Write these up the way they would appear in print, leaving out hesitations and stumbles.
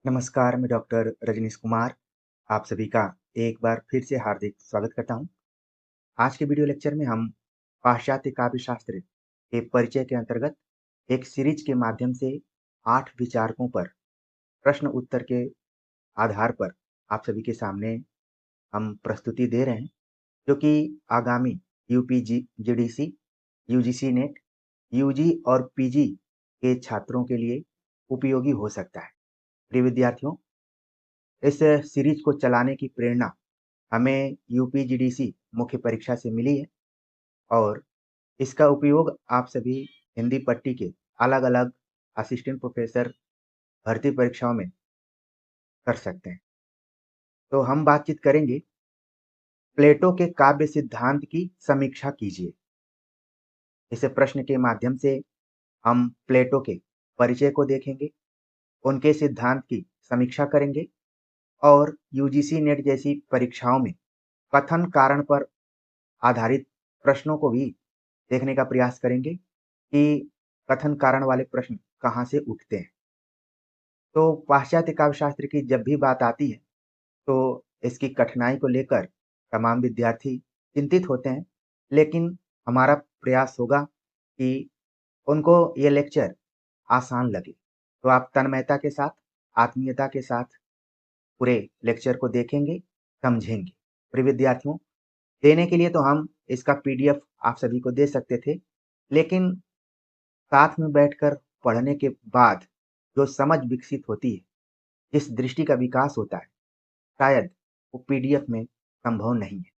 नमस्कार, मैं डॉक्टर रजनीश कुमार आप सभी का एक बार फिर से हार्दिक स्वागत करता हूँ। आज के वीडियो लेक्चर में हम पाश्चात्य काव्य शास्त्र के परिचय के अंतर्गत एक सीरीज के माध्यम से 8 विचारकों पर प्रश्न उत्तर के आधार पर आप सभी के सामने हम प्रस्तुति दे रहे हैं, जो कि आगामी UP GDC, UGC NET, UG और पीजी के छात्रों के लिए उपयोगी हो सकता है। प्रिय विद्यार्थियों, इस सीरीज को चलाने की प्रेरणा हमें यूपीजीडीसी मुख्य परीक्षा से मिली है और इसका उपयोग आप सभी हिंदी पट्टी के अलग-अलग असिस्टेंट प्रोफेसर भर्ती परीक्षाओं में कर सकते हैं। तो हम बातचीत करेंगे प्लेटो के काव्य सिद्धांत की समीक्षा कीजिए। इस प्रश्न के माध्यम से हम प्लेटो के परिचय को देखेंगे, उनके सिद्धांत की समीक्षा करेंगे और यूजीसी नेट जैसी परीक्षाओं में कथन कारण पर आधारित प्रश्नों को भी देखने का प्रयास करेंगे कि कथन कारण वाले प्रश्न कहाँ से उठते हैं। तो पाश्चात्य काव्य शास्त्र की जब भी बात आती है, तो इसकी कठिनाई को लेकर तमाम विद्यार्थी चिंतित होते हैं, लेकिन हमारा प्रयास होगा कि उनको ये लेक्चर आसान लगे। तो आप तन्मयता के साथ, आत्मीयता के साथ पूरे लेक्चर को देखेंगे, समझेंगे। प्रिय विद्यार्थियों, देने के लिए तो हम इसका पीडीएफ आप सभी को दे सकते थे, लेकिन साथ में बैठकर पढ़ने के बाद जो समझ विकसित होती है, जिस दृष्टि का विकास होता है, शायद वो पीडीएफ में संभव नहीं है।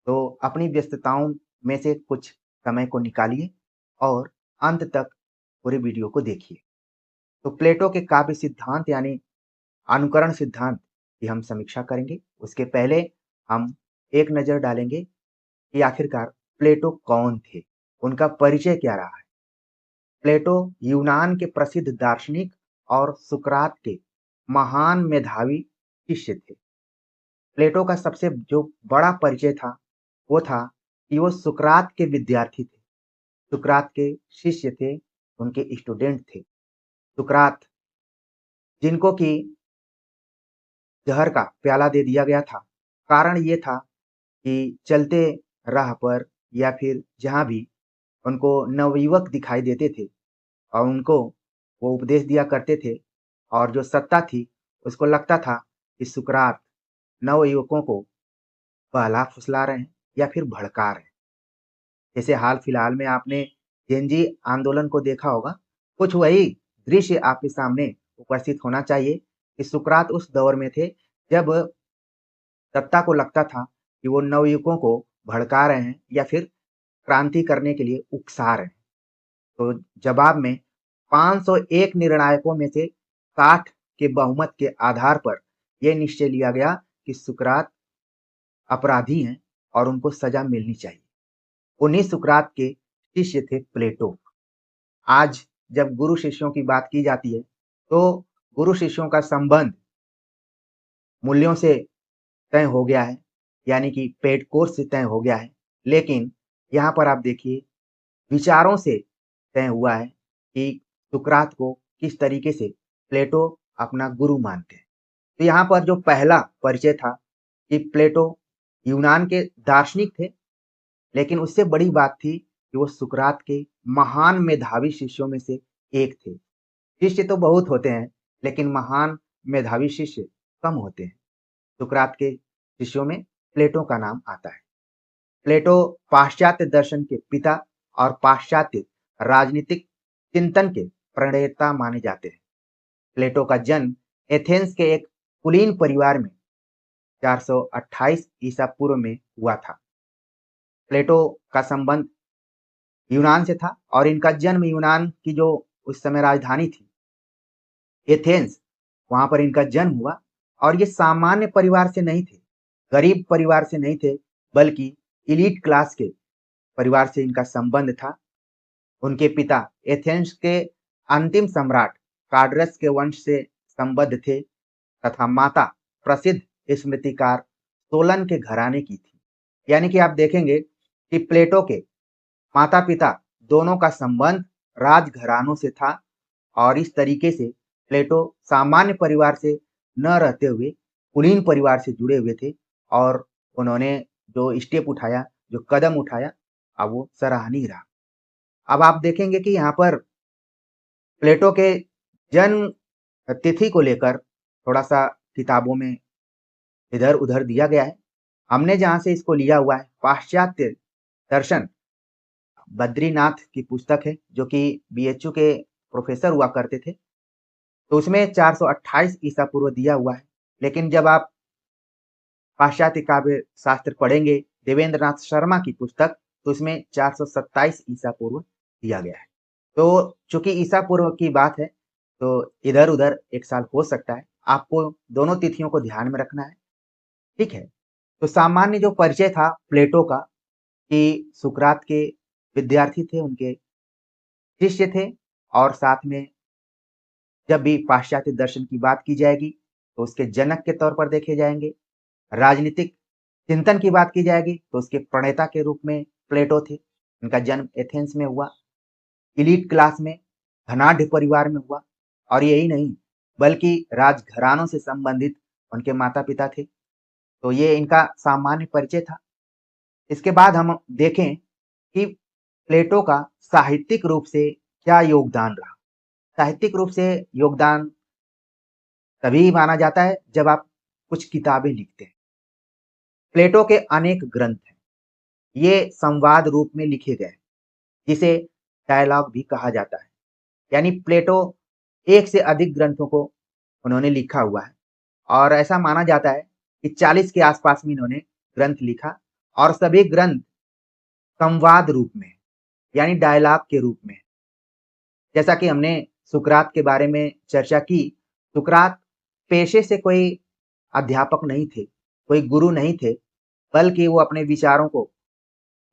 तो अपनी व्यस्तताओं में से कुछ समय को निकालिए और अंत तक पूरे वीडियो को देखिए। तो प्लेटो के काव्य सिद्धांत यानी अनुकरण सिद्धांत की हम समीक्षा करेंगे। उसके पहले हम एक नज़र डालेंगे कि आखिरकार प्लेटो कौन थे? उनका परिचय क्या रहा है? प्लेटो यूनान के प्रसिद्ध दार्शनिक और सुकरात के महान मेधावी शिष्य थे। प्लेटो का सबसे जो बड़ा परिचय था, वो था कि वो सुकरात के विद्यार्थी थे, सुकरात के शिष्य थे, उनके स्टूडेंट थे। सुकरात जिनको कि जहर का प्याला दे दिया गया था। कारण ये था कि चलते राह पर या फिर जहाँ भी उनको नवयुवक दिखाई देते थे और उनको वो उपदेश दिया करते थे और जो सत्ता थी, उसको लगता था कि सुकरात नवयुवकों को बहला-फुसला रहे हैं या फिर भड़का रहे हैं। जैसे हाल-फिलहाल में आपने जेनजी आंदोलन को देखा होगा, कुछ वही दृश्य आपके सामने उपस्थित होना चाहिए कि सुकरात उस दौर में थे, जब सत्ता को लगता था कि वो नवयुवकों को भड़का रहे हैं या फिर क्रांति करने के लिए उकसा रहे हैं। तो जवाब में 501 निर्णायकों में से 60 के बहुमत के आधार पर यह निश्चय लिया गया कि सुकरात अपराधी हैं और उनको सजा मिलनी चाहिए। उन्हीं सुकरात के शिष्य थे प्लेटो। आज जब गुरु शिष्यों की बात की जाती है, तो गुरु शिष्यों का संबंध मूल्यों से तय हो गया है, यानी कि पेड कोर्स से तय हो गया है। लेकिन यहाँ पर आप देखिए, विचारों से तय हुआ है कि सुकरात को किस तरीके से प्लेटो अपना गुरु मानते हैं। तो यहाँ पर जो पहला परिचय था कि प्लेटो यूनान के दार्शनिक थे, लेकिन उससे बड़ी बात थी कि वो सुकरात के महान मेधावी शिष्यों में से एक थे। शिष्य तो बहुत होते हैं, लेकिन महान मेधावी शिष्य कम होते हैं। सुकरात के शिष्यों में प्लेटो का नाम आता है। प्लेटो पाश्चात्य दर्शन के पिता और पाश्चात्य राजनीतिक चिंतन के प्रणेता माने जाते हैं। प्लेटो का जन्म एथेंस के एक कुलीन परिवार में 428 ईसा पूर्व में हुआ था। प्लेटो का संबंध यूनान से था और इनका जन्म यूनान की जो उस समय राजधानी थी एथेंस, वहां पर इनका जन्म हुआ और ये सामान्य परिवार से नहीं थे, गरीब परिवार से नहीं थे, बल्कि इलीट क्लास के परिवार से इनका संबंध था। उनके पिता एथेंस के अंतिम सम्राट कार्डरस के वंश से संबद्ध थे तथा माता प्रसिद्ध स्मृतिकार सोलन के घराने की थी। यानी कि आप देखेंगे कि प्लेटो के माता-पिता दोनों का संबंध राजघरानों से था और इस तरीके से प्लेटो सामान्य परिवार से न रहते हुए कुलीन परिवार से जुड़े हुए थे और उन्होंने जो स्टेप उठाया, जो कदम उठाया, अब वो सराहनीय रहा। अब आप देखेंगे कि यहाँ पर प्लेटो के जन्म तिथि को लेकर थोड़ा-सा किताबों में इधर-उधर दिया गया है। हमने जहाँ से इसको लिया हुआ है, पाश्चात्य दर्शन बद्रीनाथ की पुस्तक है, जो कि बीएचयू के प्रोफेसर हुआ करते थे। तो उसमें 428 ईसा पूर्व दिया हुआ है। लेकिन जब आप पाश्चात्य काव्य शास्त्र पढ़ेंगे, देवेंद्रनाथ शर्मा की पुस्तक, तो इसमें 427 ईसा पूर्व दिया गया है। तो चूँकि ईसा पूर्व की बात है, तो इधर-उधर 1 साल हो सकता है। आपको दोनों तिथियों को ध्यान में रखना है, ठीक है? तो सामान्य जो परिचय था प्लेटो का कि सुकरात के विद्यार्थी थे, उनके शिष्य थे और साथ में जब भी पाश्चात्य दर्शन की बात की जाएगी, तो उसके जनक के तौर पर देखे जाएँगे। राजनीतिक चिंतन की बात की जाएगी, तो उसके प्रणेता के रूप में प्लेटो थे। उनका जन्म एथेंस में हुआ, एलीट क्लास में, धनाढ्य परिवार में हुआ और यही नहीं, बल्कि राजघरानों से संबंधित उनके माता-पिता थे। तो ये इनका सामान्य परिचय था। इसके बाद हम देखें कि प्लेटो का साहित्यिक रूप से क्या योगदान रहा। साहित्यिक रूप से योगदान तभी माना जाता है जब आप कुछ किताबें लिखते हैं। प्लेटो के अनेक ग्रंथ हैं। ये संवाद रूप में लिखे गए हैं, जिसे डायलॉग भी कहा जाता है। यानी प्लेटो एक से अधिक ग्रंथों को उन्होंने लिखा हुआ है और ऐसा माना जाता है कि 40 के आसपास में इन्होंने ग्रंथ लिखा और सभी ग्रंथ संवाद रूप में, यानी डायलॉग के रूप में। जैसा कि हमने सुकरात के बारे में चर्चा की, सुकरात पेशे से कोई अध्यापक नहीं थे, कोई गुरु नहीं थे, बल्कि वो अपने विचारों को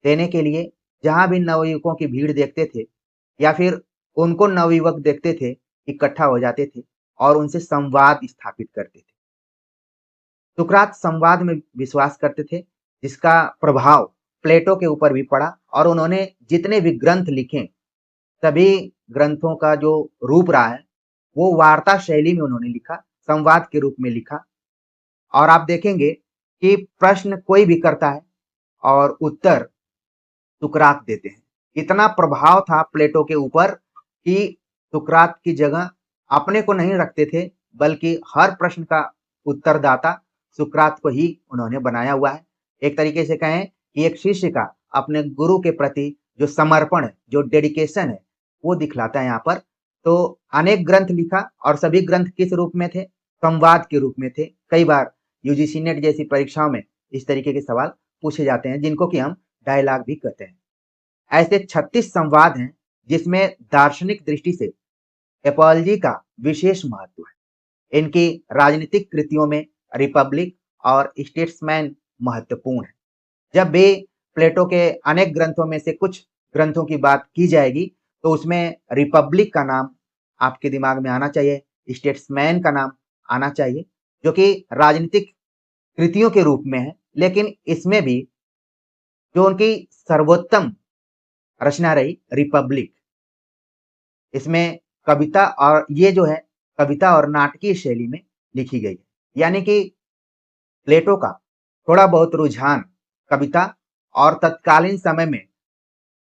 देने के लिए जहाँ भी नवयुवकों की भीड़ देखते थे या फिर उनको नवयुवक देखते थे, इकट्ठा हो जाते थे और उनसे संवाद स्थापित करते थे। सुकरात संवाद में विश्वास करते थे, जिसका प्रभाव प्लेटो के ऊपर भी पड़ा और उन्होंने जितने भी ग्रंथ लिखे, सभी ग्रंथों का जो रूप रहा है, वो वार्ता शैली में उन्होंने लिखा, संवाद के रूप में लिखा। और आप देखेंगे कि प्रश्न कोई भी करता है और उत्तर सुकरात देते हैं। इतना प्रभाव था प्लेटो के ऊपर कि सुकरात की जगह अपने को नहीं रखते थे, बल्कि हर प्रश्न का उत्तरदाता सुकरात को ही उन्होंने बनाया हुआ है। एक तरीके से कहें कि एक शिष्य का अपने गुरु के प्रति जो समर्पण है, जो डेडिकेशन है, वो दिखलाता है यहाँ पर। तो अनेक ग्रंथ लिखा और सभी ग्रंथ किस रूप में थे? संवाद के रूप में थे। कई बार यूजीसी नेट जैसी परीक्षाओं में इस तरीके के सवाल पूछे जाते हैं, जिनको कि हम डायलॉग भी कहते हैं। ऐसे 36 संवाद हैं, जिसमें दार्शनिक दृष्टि से एपॉलजी का विशेष महत्व है। इनकी राजनीतिक कृतियों में रिपब्लिक और स्टेट्समैन महत्वपूर्ण है। जब भी प्लेटो के अनेक ग्रंथों में से कुछ ग्रंथों की बात की जाएगी, तो उसमें रिपब्लिक का नाम आपके दिमाग में आना चाहिए, स्टेट्समैन का नाम आना चाहिए, जो कि राजनीतिक कृतियों के रूप में है। लेकिन इसमें भी जो उनकी सर्वोत्तम रचना रही रिपब्लिक, इसमें कविता और ये जो है कविता और नाटकीय शैली में लिखी गई है। यानी कि प्लेटो का थोड़ा बहुत रुझान कविता और तत्कालीन समय में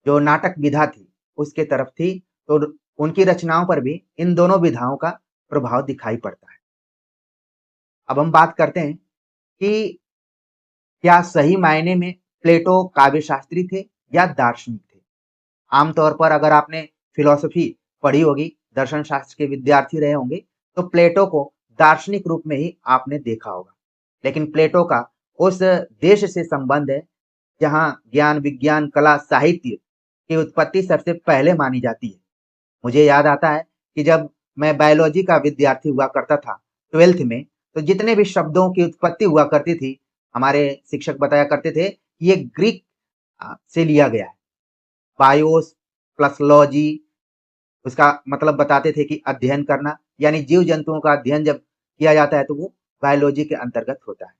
जो नाटक विधा थी उसके तरफ थी, तो उनकी रचनाओं पर भी इन दोनों विधाओं का प्रभाव दिखाई पड़ता है। अब हम बात करते हैं कि क्या सही मायने में प्लेटो काव्य शास्त्री थे या दार्शनिक थे? आमतौर पर अगर आपने फिलॉसफी पढ़ी होगी, दर्शन शास्त्र के विद्यार्थी रहे होंगे, तो प्लेटो को दार्शनिक रूप में ही आपने देखा होगा। लेकिन प्लेटो का उस देश से संबंध है जहाँ ज्ञान, विज्ञान, कला, साहित्य की उत्पत्ति सबसे पहले मानी जाती है। मुझे याद आता है कि जब मैं बायोलॉजी का विद्यार्थी हुआ करता था 12th में, तो जितने भी शब्दों की उत्पत्ति हुआ करती थी, हमारे शिक्षक बताया करते थे कि ये ग्रीक से लिया गया है। बायोस प्लस लॉजी, उसका मतलब बताते थे कि अध्ययन करना, यानी जीव जंतुओं का अध्ययन जब किया जाता है तो वो बायोलॉजी के अंतर्गत होता है।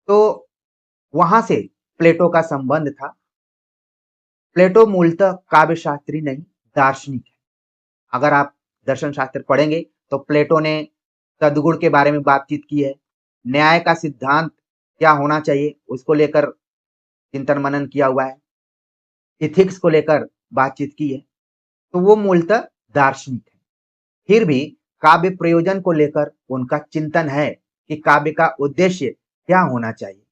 तो वहां से प्लेटो का संबंध था। प्लेटो मूलतः काव्य शास्त्री नहीं, दार्शनिक है। अगर आप दर्शन शास्त्र पढ़ेंगे तो प्लेटो ने सद्गुण के बारे में बातचीत की है, न्याय का सिद्धांत क्या होना चाहिए उसको लेकर चिंतन मनन किया हुआ है, इथिक्स को लेकर बातचीत की है। तो वो मूलतः दार्शनिक है। फिर भी काव्य प्रयोजन को लेकर उनका चिंतन है कि काव्य का उद्देश्य क्या होना चाहिए,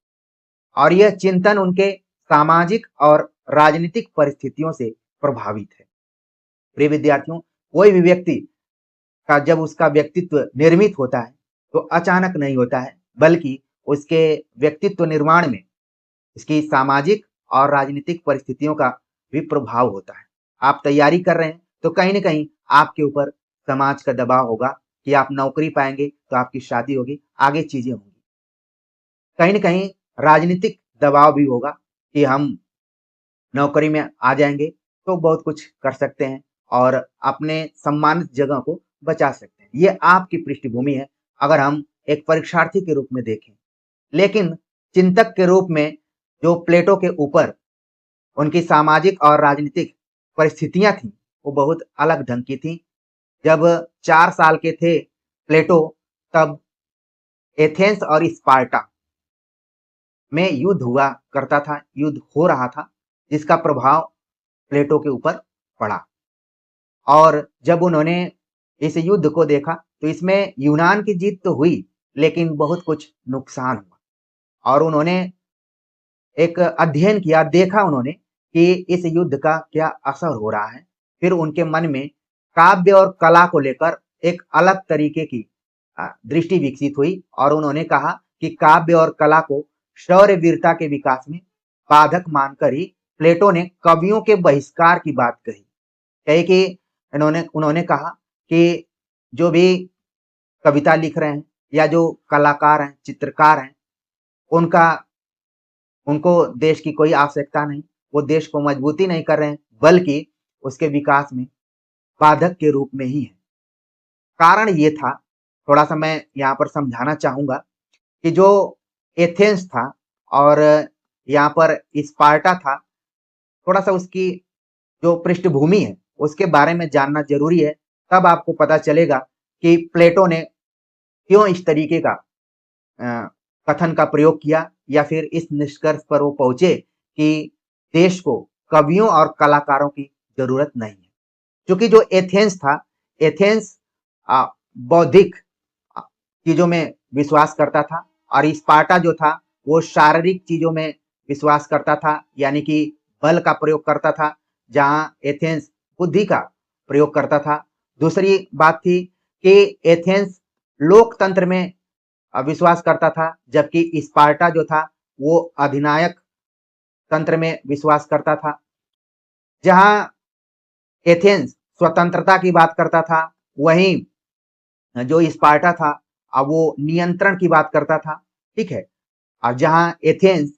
और यह चिंतन उनके सामाजिक और राजनीतिक परिस्थितियों से प्रभावित है। प्रिय विद्यार्थियों, कोई भी व्यक्ति का जब उसका व्यक्तित्व निर्मित होता है तो अचानक नहीं होता है, बल्कि उसके व्यक्तित्व निर्माण में इसकी सामाजिक और राजनीतिक परिस्थितियों का भी प्रभाव होता है। आप तैयारी कर रहे हैं तो कहीं ना कहीं आपके ऊपर समाज का दबाव होगा कि आप नौकरी पाएंगे तो आपकी शादी होगी, आगे चीजें होंगी। कहीं ना कहीं राजनीतिक दबाव भी होगा कि हम नौकरी में आ जाएंगे तो बहुत कुछ कर सकते हैं और अपने सम्मानित जगह को बचा सकते हैं। ये आपकी पृष्ठभूमि है अगर हम एक परीक्षार्थी के रूप में देखें। लेकिन चिंतक के रूप में जो प्लेटो के ऊपर उनकी सामाजिक और राजनीतिक परिस्थितियां थी वो बहुत अलग ढंग की थी। जब 4 साल के थे प्लेटो, तब एथेंस और स्पार्टा में युद्ध हुआ करता था, युद्ध हो रहा था, जिसका प्रभाव प्लेटो के ऊपर पड़ा। और जब उन्होंने इस युद्ध को देखा तो इसमें यूनान की जीत तो हुई, लेकिन बहुत कुछ नुकसान हुआ। और उन्होंने एक अध्ययन किया, देखा उन्होंने कि इस युद्ध का क्या असर हो रहा है। फिर उनके मन में काव्य और कला को लेकर एक अलग तरीके की दृष्टि विकसित हुई और उन्होंने कहा कि काव्य और कला को शौर्य वीरता के विकास में बाधक मानकर ही प्लेटो ने कवियों के बहिष्कार की बात कही। कही कि उन्होंने कहा कि जो भी कविता लिख रहे हैं या जो कलाकार हैं, चित्रकार हैं, उनको देश की कोई आवश्यकता नहीं, वो देश को मजबूती नहीं कर रहे हैं, बल्कि उसके विकास में बाधक के रूप में ही है। कारण ये था, थोड़ा सा मैं यहाँ पर समझाना चाहूंगा कि जो एथेंस था और यहाँ पर स्पार्टा था, थोड़ा सा उसकी जो पृष्ठभूमि है उसके बारे में जानना जरूरी है। तब आपको पता चलेगा कि प्लेटो ने क्यों इस तरीके का कथन का प्रयोग किया, या फिर इस निष्कर्ष पर वो पहुंचे कि देश को कवियों और कलाकारों की जरूरत नहीं है। क्योंकि जो एथेंस था, एथेंस बौद्धिक चीजों में विश्वास करता था, और स्पार्टा जो था वो शारीरिक चीजों में विश्वास करता था, यानी कि बल का प्रयोग करता था, जहां एथेंस बुद्धि का प्रयोग करता था। दूसरी बात थी कि एथेंस लोकतंत्र में विश्वास करता था, जबकि स्पार्टा जो था वो अधिनायक तंत्र में विश्वास करता था। जहां एथेंस स्वतंत्रता की बात करता था, वहीं जो स्पार्टा था अब वो नियंत्रण की बात करता था। ठीक है। और जहां एथेंस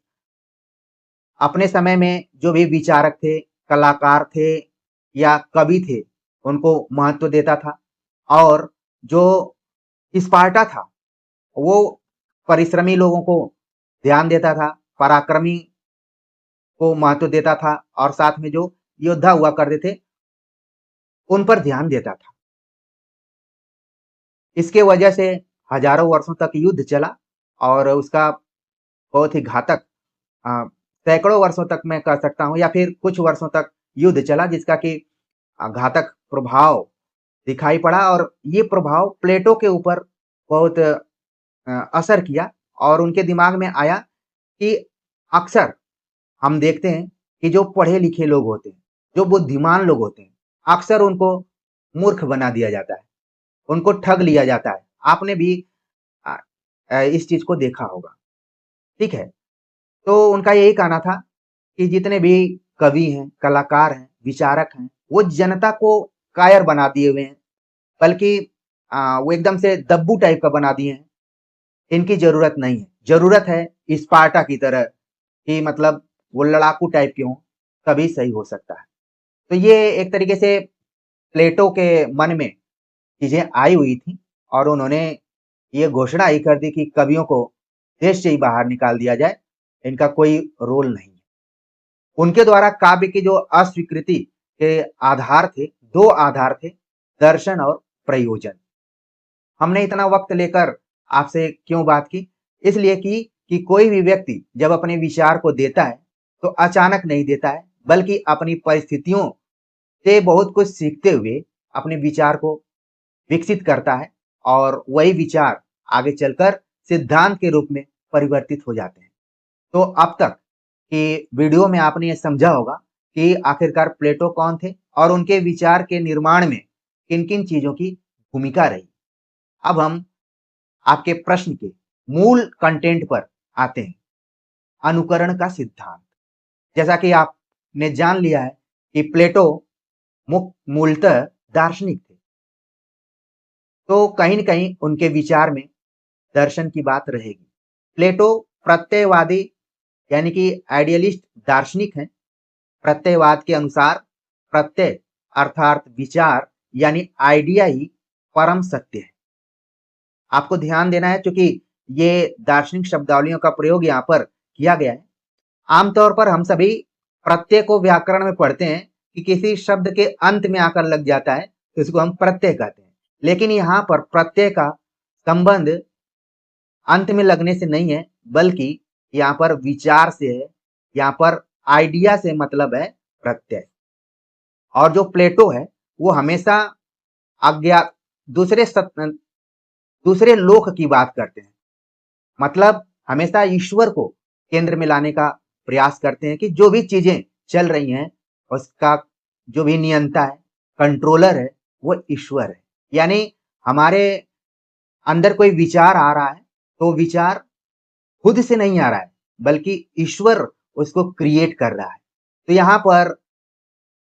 अपने समय में जो भी विचारक थे, कलाकार थे या कवि थे, उनको महत्व देता था, और जो स्पार्टा था वो परिश्रमी लोगों को ध्यान देता था, पराक्रमी को महत्व देता था, और साथ में जो योद्धा हुआ करते थे उन पर ध्यान देता था। इसके वजह से हजारों वर्षों तक युद्ध चला और उसका बहुत ही घातक, सैकड़ों वर्षों तक मैं कह सकता हूं, या फिर कुछ वर्षों तक युद्ध चला, जिसका कि घातक प्रभाव दिखाई पड़ा। और ये प्रभाव प्लेटो के ऊपर बहुत असर किया, और उनके दिमाग में आया कि अक्सर हम देखते हैं कि जो पढ़े लिखे लोग होते हैं, जो बुद्धिमान लोग होते हैं, अक्सर उनको मूर्ख बना दिया जाता है, उनको ठग लिया जाता है। आपने भी इस चीज को देखा होगा। ठीक है। तो उनका यही कहना था कि जितने भी कवि हैं, कलाकार हैं, विचारक हैं, वो जनता को कायर बना दिए हुए हैं, बल्कि वो एकदम से दब्बू टाइप का बना दिए हैं। इनकी जरूरत नहीं है, जरूरत है स्पार्टा की तरह कि मतलब वो लड़ाकू टाइप के हों, तभी सही हो सकता है। तो ये एक तरीके से प्लेटो के मन में चीजें आई हुई थी, और उन्होंने ये घोषणा ही कर दी कि कवियों को देश से ही बाहर निकाल दिया जाए, इनका कोई रोल नहीं है। उनके द्वारा काव्य की जो अस्वीकृति के आधार थे, दो आधार थे, दर्शन और प्रयोजन। हमने इतना वक्त लेकर आपसे क्यों बात की? इसलिए कि कोई भी व्यक्ति जब अपने विचार को देता है तो अचानक नहीं देता है, बल्कि अपनी परिस्थितियों से बहुत कुछ सीखते हुए अपने विचार को विकसित करता है और वही विचार आगे चलकर सिद्धांत के रूप में परिवर्तित हो जाते हैं। तो अब तक की वीडियो में आपने ये समझा होगा कि आखिरकार प्लेटो कौन थे और उनके विचार के निर्माण में किन-किन चीजों की भूमिका रही। अब हम आपके प्रश्न के मूल कंटेंट पर आते हैं, अनुकरण का सिद्धांत। जैसा कि आपने जान लिया है कि प्लेटो मूलतः दार्शनिक थे, तो कहीं न कहीं उनके विचार में दर्शन की बात रहेगी। प्लेटो प्रत्ययवादी यानी कि आइडियलिस्ट दार्शनिक हैं। प्रत्ययवाद के अनुसार प्रत्यय अर्थात विचार यानी आइडिया ही परम सत्य है। आपको ध्यान देना है क्योंकि ये दार्शनिक शब्दावलियों का प्रयोग यहाँ पर किया गया है। आमतौर पर हम सभी प्रत्यय को व्याकरण में पढ़ते हैं कि किसी शब्द के अंत में आकर लग जाता है तो इसको हम प्रत्यय कहते हैं, लेकिन यहाँ पर प्रत्यय का संबंध अंत में लगने से नहीं है, बल्कि यहाँ पर विचार से है, यहाँ पर आइडिया से मतलब है प्रत्यय। और जो प्लेटो है वो हमेशा अज्ञात दूसरे लोक की बात करते हैं, मतलब हमेशा ईश्वर को केंद्र में लाने का प्रयास करते हैं कि जो भी चीजें चल रही हैं उसका जो भी नियंता है, कंट्रोलर है, वो ईश्वर है। यानी हमारे अंदर कोई विचार आ रहा है तो विचार खुद से नहीं आ रहा है, बल्कि ईश्वर उसको क्रिएट कर रहा है। तो यहाँ पर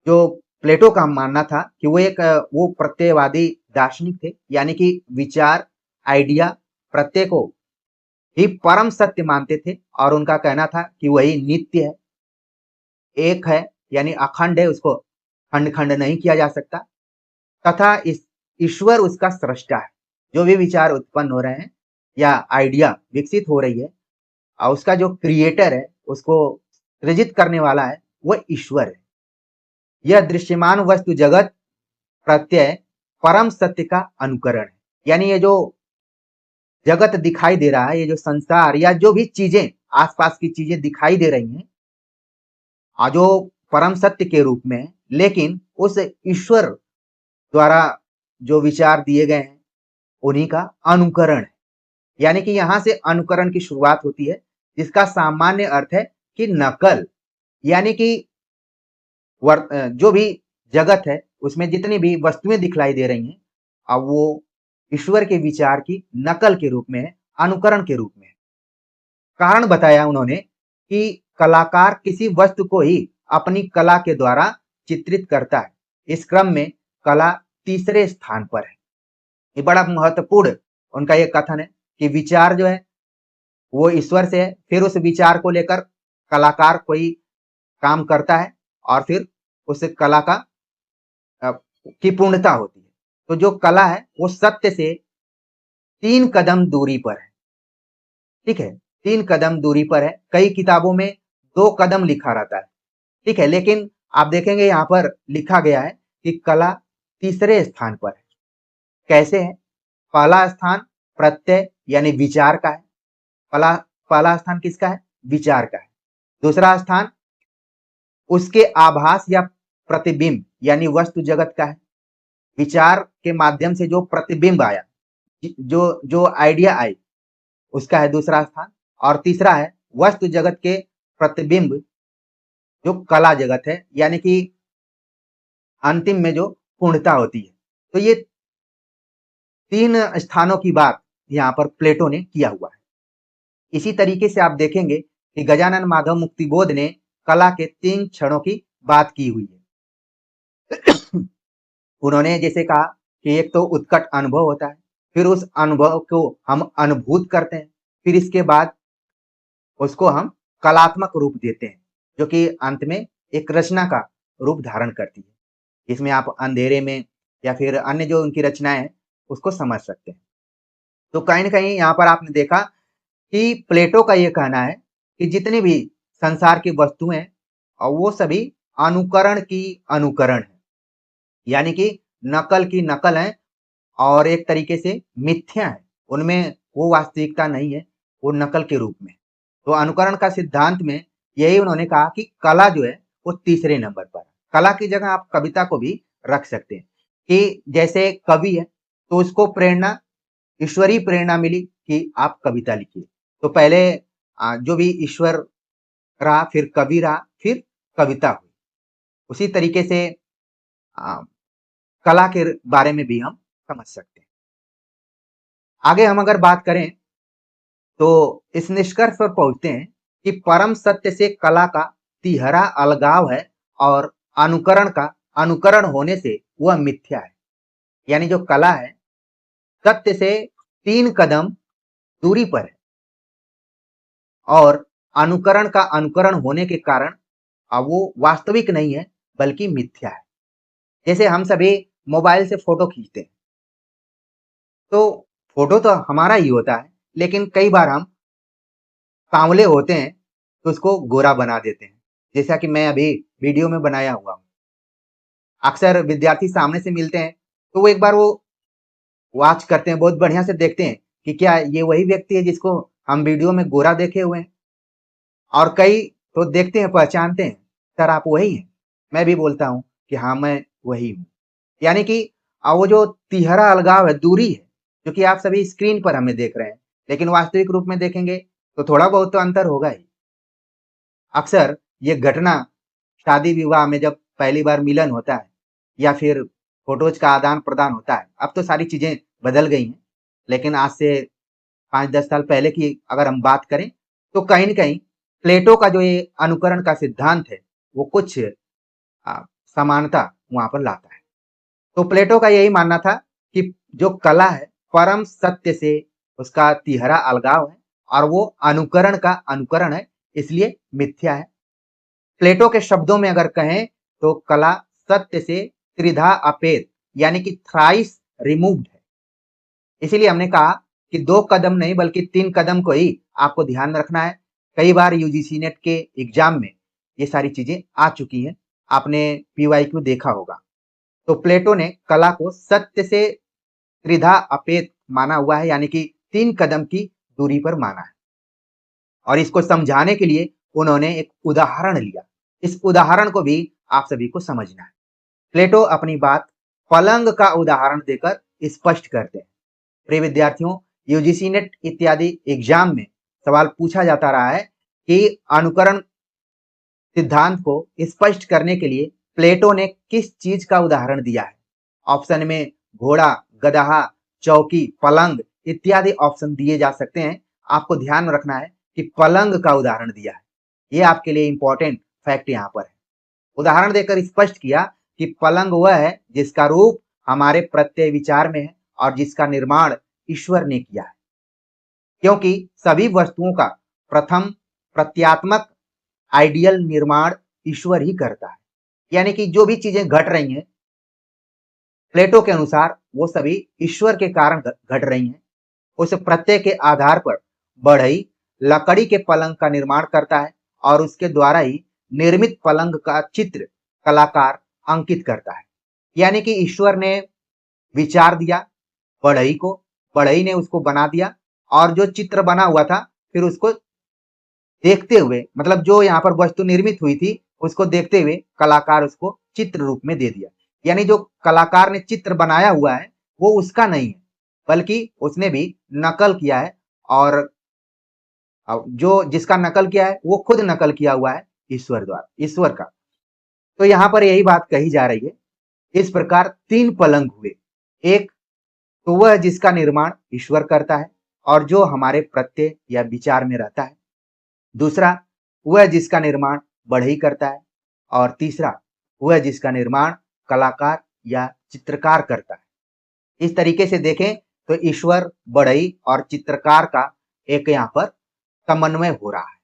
जो प्लेटो का मानना था कि वो प्रत्ययवादी दार्शनिक थे, यानी कि विचार आइडिया प्रत्यय को ही परम सत्य मानते थे और उनका कहना था कि वही नित्य है, एक है, यानी अखंड है, उसको खंड खंड नहीं किया जा सकता, तथा इस ईश्वर उसका सृष्टा है। जो भी विचार उत्पन्न हो रहे हैं या आइडिया विकसित हो रही है और उसका जो क्रिएटर है, उसको सृजित करने वाला है, वह ईश्वर है। यह दृश्यमान वस्तु जगत प्रत्यय परम सत्य का अनुकरण है। यानी ये जो जगत दिखाई दे रहा है, ये जो संसार या जो भी चीजें आसपास की चीजें दिखाई दे रही हैं, जो परम सत्य के रूप में है, लेकिन उस ईश्वर द्वारा जो विचार दिए गए हैं उन्हीं का अनुकरण है। यानी कि यहां से अनुकरण की शुरुआत होती है, जिसका सामान्य अर्थ है कि नकल। यानी कि जो भी जगत है उसमें जितनी भी वस्तुएं दिखलाई दे रही हैं, अब वो ईश्वर के विचार की नकल के रूप में है, अनुकरण के रूप में है। कारण बताया उन्होंने कि कलाकार किसी वस्तु को ही अपनी कला के द्वारा चित्रित करता है। इस क्रम में कला तीसरे स्थान पर है। ये बड़ा महत्वपूर्ण उनका ये कथन है कि विचार जो है वो ईश्वर से है, फिर उस विचार को लेकर कलाकार कोई काम करता है और फिर उस कला का की पूर्णता होती है। तो जो कला है वो सत्य से 3 कदम दूरी पर है। ठीक है, 3 कदम दूरी पर है। कई किताबों में 2 कदम लिखा रहता है। ठीक है, लेकिन आप देखेंगे यहाँ पर लिखा गया है कि कला तीसरे स्थान पर है। कैसे है? पहला स्थान प्रत्यय यानी विचार का है। पहला स्थान किसका है? विचार का है। दूसरा स्थान उसके आभास या प्रतिबिंब यानी वस्तु जगत का है। विचार के माध्यम से जो प्रतिबिंब आया, जो आइडिया आई, उसका है दूसरा स्थान। और तीसरा है वस्तु जगत के प्रतिबिंब, जो कला जगत है, यानी कि अंतिम में जो पूर्णता होती है। तो ये 3 स्थानों की बात यहाँ पर प्लेटो ने किया हुआ है। इसी तरीके से आप देखेंगे कि गजानन माधव मुक्तिबोध ने कला के 3 क्षणों की बात की हुई है। उन्होंने जैसे कहा कि एक तो उत्कट अनुभव होता है, फिर उस अनुभव को हम अनुभूत करते हैं, फिर इसके बाद उसको हम कलात्मक रूप देते हैं, जो कि अंत में एक रचना का रूप धारण करती है। इसमें आप अंधेरे में या फिर अन्य जो उनकी रचनाएं हैं उसको समझ सकते हैं। तो कहीं न कहीं यहाँ पर आपने देखा कि प्लेटो का ये कहना है कि जितनी भी संसार की वस्तुएं हैं और वो सभी अनुकरण की अनुकरण है, यानी कि नकल की नकल है और एक तरीके से मिथ्या है, उनमें वो वास्तविकता नहीं है, वो नकल के रूप में। तो अनुकरण का सिद्धांत में यही उन्होंने कहा कि कला जो है वो तीसरे नंबर पर है। कला की जगह आप कविता को भी रख सकते हैं कि जैसे कवि है तो उसको प्रेरणा, ईश्वरीय प्रेरणा मिली कि आप कविता लिखिए। तो पहले जो भी ईश्वर रहा, फिर कवि रहा, फिर कविता हुई। उसी तरीके से अ, कला के बारे में भी हम समझ सकते हैं। आगे हम अगर बात करें तो इस निष्कर्ष पर पहुंचते हैं कि परम सत्य से कला का तिहरा अलगाव है और अनुकरण होने से वह मिथ्या है। यानी जो कला है सत्य से 3 कदम दूरी पर है और अनुकरण होने के कारण वो वास्तविक नहीं है बल्कि मिथ्या है। जैसे हम सभी मोबाइल से फोटो खींचते हैं तो फोटो तो हमारा ही होता है, लेकिन कई बार हम सांवले होते हैं तो उसको गोरा बना देते हैं, जैसा कि मैं अभी वीडियो में बनाया हुआ हूँ। अक्सर विद्यार्थी सामने से मिलते हैं तो वो एक बार वो वॉच करते हैं, बहुत बढ़िया से देखते हैं कि क्या ये वही व्यक्ति है जिसको हम वीडियो में गोरा देखे हुए हैं। और कई तो देखते हैं, पहचानते हैं, सर आप वही हैं। मैं भी बोलता हूँ कि हाँ मैं वही हूँ। यानी कि वो जो तिहरा अलगाव है, दूरी है, जो कि आप सभी स्क्रीन पर हमें देख रहे हैं, लेकिन वास्तविक रूप में देखेंगे तो थोड़ा बहुत तो अंतर होगा ही। अक्सर ये घटना शादी विवाह में जब पहली बार मिलन होता है या फिर फोटोज का आदान प्रदान होता है, अब तो सारी चीजें बदल गई हैं, लेकिन आज से 5-10 साल पहले की अगर हम बात करें तो कहीं न कहीं प्लेटो का जो ये अनुकरण का सिद्धांत है वो कुछ समानता वहां पर लाता है। तो प्लेटो का यही मानना था कि जो कला है परम सत्य से उसका तिहरा अलगाव है और वो अनुकरण है, इसलिए मिथ्या है। प्लेटो के शब्दों में अगर कहें तो कला सत्य से त्रिधा अपेत यानी कि थ्राइस रिमूव्ड है। इसीलिए हमने कहा कि 2 कदम नहीं बल्कि 3 कदम को ही आपको ध्यान रखना है। कई बार यूजीसी नेट के एग्जाम में ये सारी चीजें आ चुकी हैं, आपने पीवाईक्यू देखा होगा। तो प्लेटो ने कला को सत्य से त्रिधा अपेत माना हुआ है, यानी कि 3 कदम की दूरी पर माना है। और इसको समझाने के लिए उन्होंने एक उदाहरण लिया। इस उदाहरण को भी आप सभी को समझना है। प्लेटो अपनी बात पलंग का उदाहरण देकर स्पष्ट करते हैं। प्रिय विद्यार्थियों, यूजीसी नेट इत्यादि एग्जाम में सवाल पूछा जाता रहा है कि अनुकरण सिद्धांत को स्पष्ट करने के लिए प्लेटो ने किस चीज का उदाहरण दिया है। ऑप्शन में घोड़ा, गदहा, चौकी, पलंग इत्यादि ऑप्शन दिए जा सकते हैं। आपको ध्यान रखना है कि पलंग का उदाहरण दिया है। ये आपके लिए इंपॉर्टेंट फैक्ट यहाँ पर है। उदाहरण देकर स्पष्ट किया कि पलंग वह है जिसका रूप हमारे प्रत्यय विचार में है और जिसका निर्माण ईश्वर ने किया है, क्योंकि सभी वस्तुओं का प्रथम प्रत्यात्मक आइडियल निर्माण ईश्वर ही करता है। यानी कि जो भी चीजें घट रही हैं प्लेटो के अनुसार वो सभी ईश्वर के कारण घट रही हैं। उस प्रत्यय के आधार पर बढ़ई लकड़ी के पलंग का निर्माण करता है और उसके द्वारा ही निर्मित पलंग का चित्र कलाकार अंकित करता है। यानी कि ईश्वर ने विचार दिया बढ़ई को, बढ़ई ने उसको बना दिया और जो चित्र बना हुआ था फिर उसको देखते हुए, मतलब जो यहाँ पर वस्तु निर्मित हुई थी उसको देखते हुए कलाकार उसको चित्र रूप में दे दिया। यानी जो कलाकार ने चित्र बनाया हुआ है वो उसका नहीं है बल्कि उसने भी नकल किया है, और जो जिसका नकल किया है वो खुद नकल किया हुआ है ईश्वर द्वारा, ईश्वर का। तो यहाँ पर यही बात कही जा रही है। इस प्रकार 3 पलंग हुए। एक तो वह जिसका निर्माण ईश्वर करता है और जो हमारे प्रत्यय या विचार में रहता है। दूसरा वह जिसका निर्माण बढ़ई करता है और तीसरा वह जिसका निर्माण कलाकार या चित्रकार करता है। इस तरीके से देखें तो ईश्वर, बढ़ई और चित्रकार का एक यहाँ पर समन्वय हो रहा है।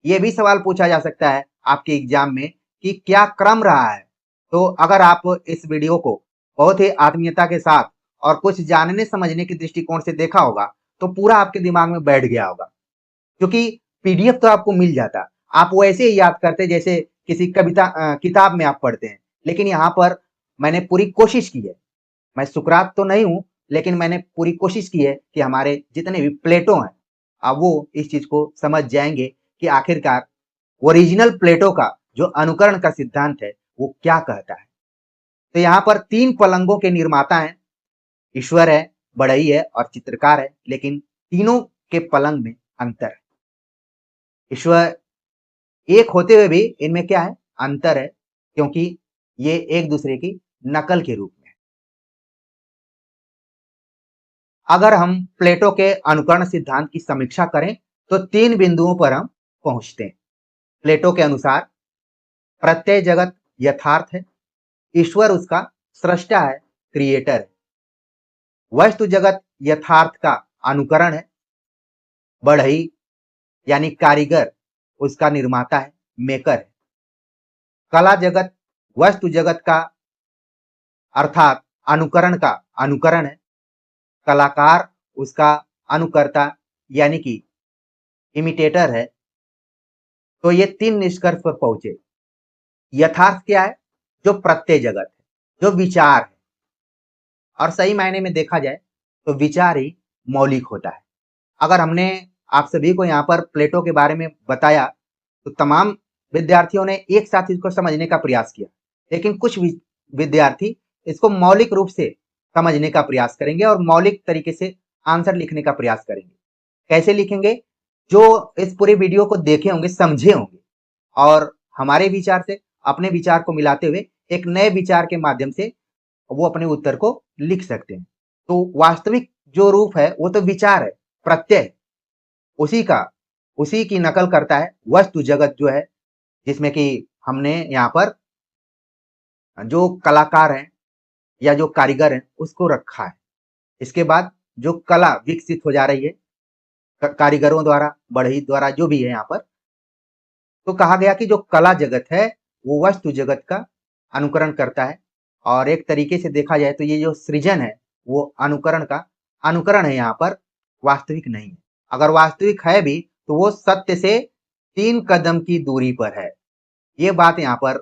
ये भी सवाल पूछा जा सकता है आपके एग्जाम में कि क्या क्रम रहा है। तो अगर आप इस वीडियो को बहुत ही आत्मीयता के साथ और कुछ जानने समझने के दृष्टिकोण से देखा होगा तो पूरा आपके दिमाग में बैठ गया होगा, क्योंकि पीडीएफ तो आपको मिल जाता, आप वैसे ही याद करते जैसे किसी किताब में आप पढ़ते हैं। लेकिन यहाँ पर मैंने पूरी कोशिश की है। मैं सुकरात तो नहीं हूं, लेकिन मैंने पूरी कोशिश की है कि हमारे जितने भी प्लेटो हैं अब वो इस चीज को समझ जाएंगे कि आखिरकार ओरिजिनल प्लेटो का जो अनुकरण का सिद्धांत है वो क्या कहता है। तो यहाँ पर 3 पलंगों के निर्माता हैं, ईश्वर है, बढ़ई है और चित्रकार है, लेकिन तीनों के पलंग में अंतर है। ईश्वर एक होते हुए भी इनमें क्या है, अंतर है, क्योंकि ये एक दूसरे की नकल के रूप में है। अगर हम प्लेटो के अनुकरण सिद्धांत की समीक्षा करें तो 3 बिंदुओं पर हम पहुंचते हैं। प्लेटो के अनुसार प्रत्यय जगत यथार्थ है, ईश्वर उसका सृष्टा है, क्रिएटर है। वस्तु जगत यथार्थ का अनुकरण है, बढ़ई यानी कारीगर उसका निर्माता है, मेकर है। कला जगत वस्तु जगत का अर्थात अनुकरण का अनुकरण है, कलाकार उसका अनुकर्ता यानी कि इमिटेटर है। तो ये 3 निष्कर्ष पर पहुंचे। यथार्थ क्या है, जो प्रत्यय जगत है, जो विचार है, और सही मायने में देखा जाए तो विचार ही मौलिक होता है। अगर हमने आप सभी को यहाँ पर प्लेटो के बारे में बताया तो तमाम विद्यार्थियों ने एक साथ इसको समझने का प्रयास किया, लेकिन कुछ विद्यार्थी इसको मौलिक रूप से समझने का प्रयास करेंगे और मौलिक तरीके से आंसर लिखने का प्रयास करेंगे। कैसे लिखेंगे, जो इस पूरे वीडियो को देखे होंगे, समझे होंगे और हमारे विचार से अपने विचार को मिलाते हुए एक नए विचार के माध्यम से वो अपने उत्तर को लिख सकते हैं। तो वास्तविक जो रूप है वो तो विचार है, प्रत्यय, उसी की नकल करता है वस्तु जगत जो है, जिसमें कि हमने यहाँ पर जो कलाकार हैं या जो कारीगर हैं उसको रखा है। इसके बाद जो कला विकसित हो जा रही है कारीगरों द्वारा, बढ़ई द्वारा, जो भी है यहाँ पर, तो कहा गया कि जो कला जगत है वो वस्तु जगत का अनुकरण करता है। और एक तरीके से देखा जाए तो ये जो सृजन है वो अनुकरण है, यहाँ पर वास्तविक नहीं है। अगर वास्तविक है भी तो वो सत्य से 3 कदम की दूरी पर है। ये बात यहाँ पर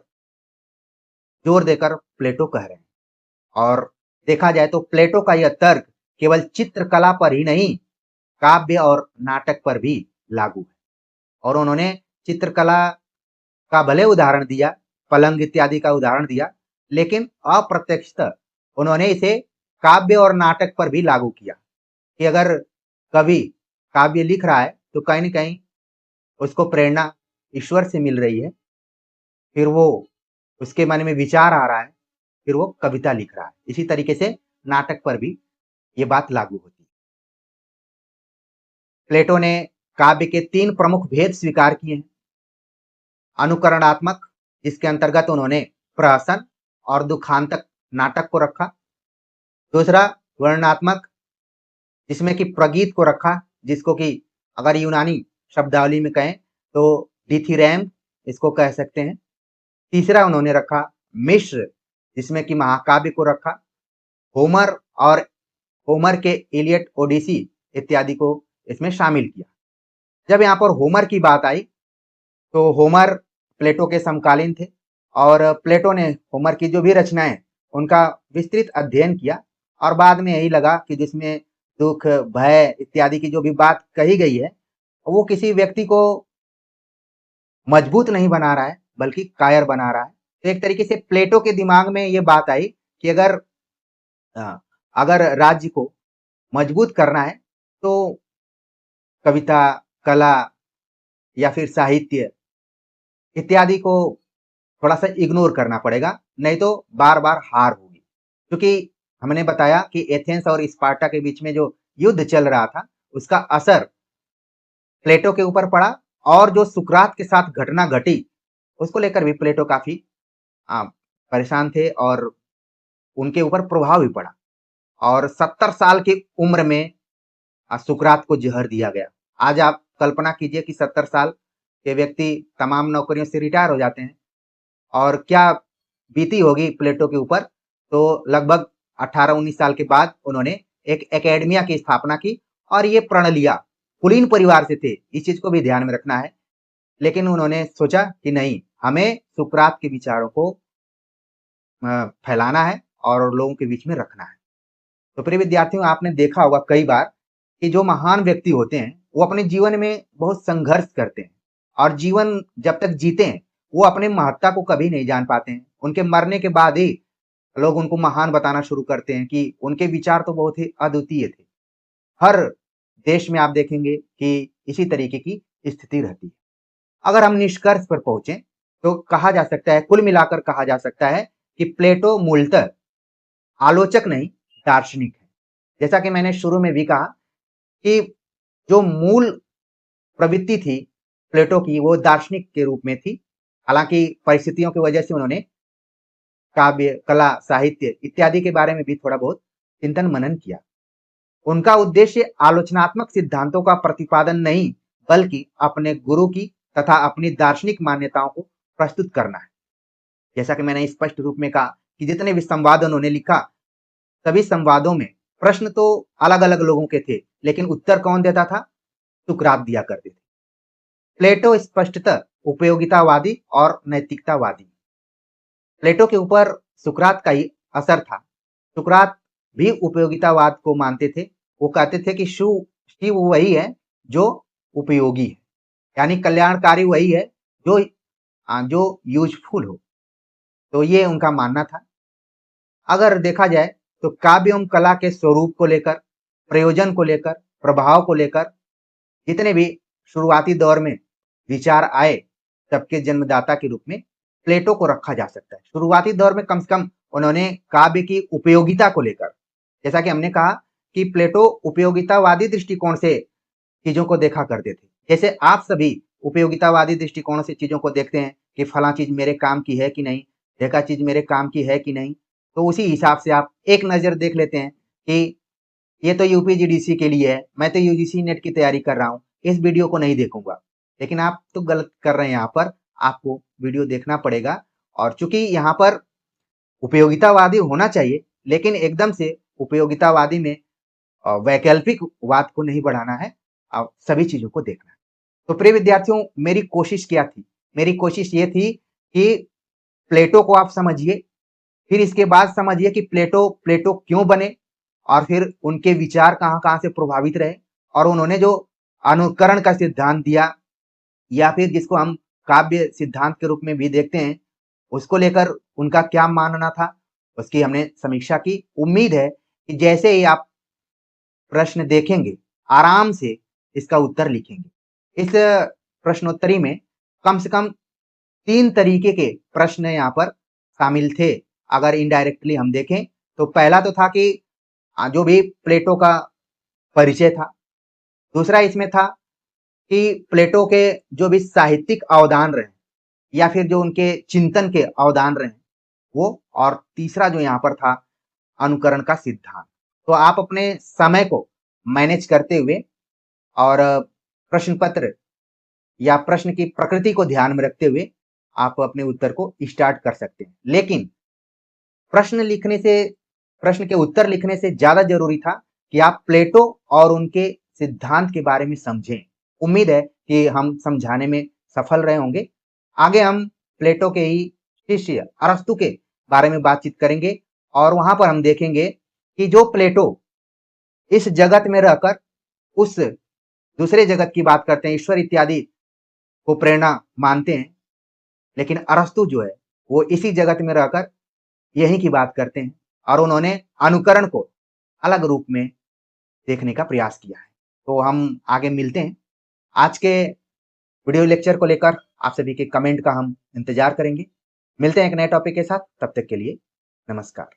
जोर देकर प्लेटो कह रहे हैं। और देखा जाए तो प्लेटो का यह तर्क केवल चित्रकला पर ही नहीं, काव्य और नाटक पर भी लागू है। और उन्होंने चित्रकला का भले उदाहरण दिया, पलंग इत्यादि का उदाहरण दिया, लेकिन अप्रत्यक्षतः उन्होंने इसे काव्य और नाटक पर भी लागू किया कि अगर कवि काव्य लिख रहा है तो कहीं न कहीं उसको प्रेरणा ईश्वर से मिल रही है, फिर वो उसके मन में विचार आ रहा है, फिर वो कविता लिख रहा है। इसी तरीके से नाटक पर भी ये बात लागू होती है। प्लेटो ने काव्य के 3 प्रमुख भेद स्वीकार किए हैं। अनुकरणात्मक, जिसके अंतर्गत उन्होंने प्रहसन और दुखांतक नाटक को रखा। दूसरा वर्णनात्मक, जिसमें कि प्रगीत को रखा, जिसको कि अगर यूनानी शब्दावली में कहें तो डिथिरैम इसको कह सकते हैं। तीसरा उन्होंने रखा मिश्र, जिसमें कि महाकाव्य को रखा। होमर और होमर के इलियड, ओडिसी इत्यादि को इसमें शामिल किया। जब यहाँ पर होमर की बात आई तो होमर प्लेटो के समकालीन थे और प्लेटो ने होमर की जो भी रचनाएं उनका विस्तृत अध्ययन किया और बाद में यही लगा कि जिसमें दुख, भय इत्यादि की जो भी बात कही गई है वो किसी व्यक्ति को मजबूत नहीं बना रहा है बल्कि कायर बना रहा है। तो एक तरीके से प्लेटो के दिमाग में ये बात आई कि अगर राज्य को मजबूत करना है तो कविता, कला या फिर साहित्य इत्यादि को थोड़ा सा इग्नोर करना पड़ेगा, नहीं तो बार बार हार होगी। क्योंकि हमने बताया कि एथेंस और स्पार्टा के बीच में जो युद्ध चल रहा था उसका असर प्लेटो के ऊपर पड़ा और जो सुकरात के साथ घटना घटी उसको लेकर भी प्लेटो काफी परेशान थे और उनके ऊपर प्रभाव भी पड़ा। और 70 साल की उम्र में सुकरात को जहर दिया गया। आज आप कल्पना कीजिए कि 70 साल के व्यक्ति तमाम नौकरियों से रिटायर हो जाते हैं और क्या बीती होगी प्लेटो के ऊपर। तो लगभग 18-19 साल के बाद उन्होंने एक एकेडमिया की स्थापना की और ये प्रणालियां कुलीन परिवार से थे, इस चीज को भी ध्यान में रखना है। लेकिन उन्होंने सोचा कि नहीं, हमें सुकरात के विचारों को फैलाना है और लोगों के बीच में रखना है। तो प्रिय विद्यार्थियों, आपने देखा होगा कई बार कि जो महान व्यक्ति होते हैं वो अपने जीवन में बहुत संघर्ष करते हैं और जीवन जब तक जीते हैं वो अपने महत्ता को कभी नहीं जान पाते हैं। उनके मरने के बाद ही लोग उनको महान बताना शुरू करते हैं कि उनके विचार तो बहुत ही अद्वितीय थे। हर देश में आप देखेंगे कि इसी तरीके की स्थिति रहती है। अगर हम निष्कर्ष पर पहुंचे तो कहा जा सकता है, कुल मिलाकर कहा जा सकता है कि प्लेटो मूलतः आलोचक नहीं, दार्शनिक है। जैसा कि मैंने शुरू में भी कहा कि जो मूल प्रवृत्ति थी प्लेटो की वो दार्शनिक के रूप में थी। हालांकि परिस्थितियों की वजह से उन्होंने काव्य, कला, साहित्य इत्यादि के बारे में भी थोड़ा बहुत चिंतन मनन किया। उनका उद्देश्य आलोचनात्मक सिद्धांतों का प्रतिपादन नहीं, बल्कि अपने गुरु की तथा अपनी दार्शनिक मान्यताओं को प्रस्तुत करना है। जैसा कि मैंने स्पष्ट रूप में कहा कि जितने भी संवाद उन्होंने लिखा, सभी संवादों में प्रश्न तो अलग अलग लोगों के थे, लेकिन उत्तर कौन देता था? सुकरात दिया करते थे। प्लेटो स्पष्टतः उपयोगितावादी और नैतिकतावादी। प्लेटो के ऊपर सुकरात का ही असर था। सुकरात भी उपयोगितावाद को मानते थे। वो कहते थे कि शिव वही है जो उपयोगी है, यानी कल्याणकारी वही है जो यूजफुल हो। तो ये उनका मानना था। अगर देखा जाए तो काव्य एवं कला के स्वरूप को लेकर, प्रयोजन को लेकर, प्रभाव को लेकर जितने भी शुरुआती दौर में विचार आए, सबके जन्मदाता के रूप में प्लेटो को रखा जा सकता है। शुरुआती दौर में कम से कम उन्होंने काव्य की उपयोगिता को लेकर, जैसा कि हमने कहा कि प्लेटो उपयोगितावादी दृष्टिकोण से चीजों को देखा करते थे। जैसे आप सभी उपयोगितावादी दृष्टिकोण से चीजों को देखते हैं कि फला चीज मेरे काम की है कि नहीं, देखा चीज मेरे काम की है कि नहीं, तो उसी हिसाब से आप एक नजर देख लेते हैं कि ये तो यूपीजीडीसी के लिए है, मैं तो यूजीसी नेट की तैयारी कर रहा हूँ, इस वीडियो को नहीं देखूंगा। लेकिन आप तो गलत कर रहे हैं। यहाँ पर आपको वीडियो देखना पड़ेगा। और चूंकि यहाँ पर उपयोगितावादी होना चाहिए, लेकिन एकदम से उपयोगितावादी में वैकल्पिक वाद को नहीं बढ़ाना है, सभी चीजों को देखना है। तो प्रिय विद्यार्थियों, मेरी कोशिश क्या थी? मेरी कोशिश ये थी कि प्लेटो को आप समझिए, फिर इसके बाद समझिए कि प्लेटो क्यों बने और फिर उनके विचार कहाँ कहाँ से प्रभावित रहे और उन्होंने जो अनुकरण का सिद्धांत दिया, या फिर जिसको हम काव्य सिद्धांत के रूप में भी देखते हैं, उसको लेकर उनका क्या मानना था, उसकी हमने समीक्षा की। उम्मीद है कि जैसे ही आप प्रश्न देखेंगे, आराम से इसका उत्तर लिखेंगे। इस प्रश्नोत्तरी में कम से कम 3 तरीके के प्रश्न यहाँ पर शामिल थे। अगर इनडायरेक्टली हम देखें तो पहला तो था कि जो भी प्लेटो का परिचय था। दूसरा इसमें था कि प्लेटो के जो भी साहित्यिक अवदान रहे या फिर जो उनके चिंतन के अवदान रहे वो, और तीसरा जो यहाँ पर था अनुकरण का सिद्धांत। तो आप अपने समय को मैनेज करते हुए और प्रश्न पत्र या प्रश्न की प्रकृति को ध्यान में रखते हुए आप अपने उत्तर को स्टार्ट कर सकते हैं। लेकिन प्रश्न के उत्तर लिखने से ज्यादा जरूरी था कि आप प्लेटो और उनके सिद्धांत के बारे में समझें। उम्मीद है कि हम समझाने में सफल रहे होंगे। आगे हम प्लेटो के ही शिष्य अरस्तु के बारे में बातचीत करेंगे और वहां पर हम देखेंगे कि जो प्लेटो इस जगत में रहकर उस दूसरे जगत की बात करते हैं, ईश्वर इत्यादि को प्रेरणा मानते हैं, लेकिन अरस्तु जो है वो इसी जगत में रहकर यही की बात करते हैं और उन्होंने अनुकरण को अलग रूप में देखने का प्रयास किया है। तो हम आगे मिलते हैं। आज के वीडियो लेक्चर को लेकर आप सभी के कमेंट का हम इंतजार करेंगे। मिलते हैं एक नए टॉपिक के साथ, तब तक के लिए नमस्कार।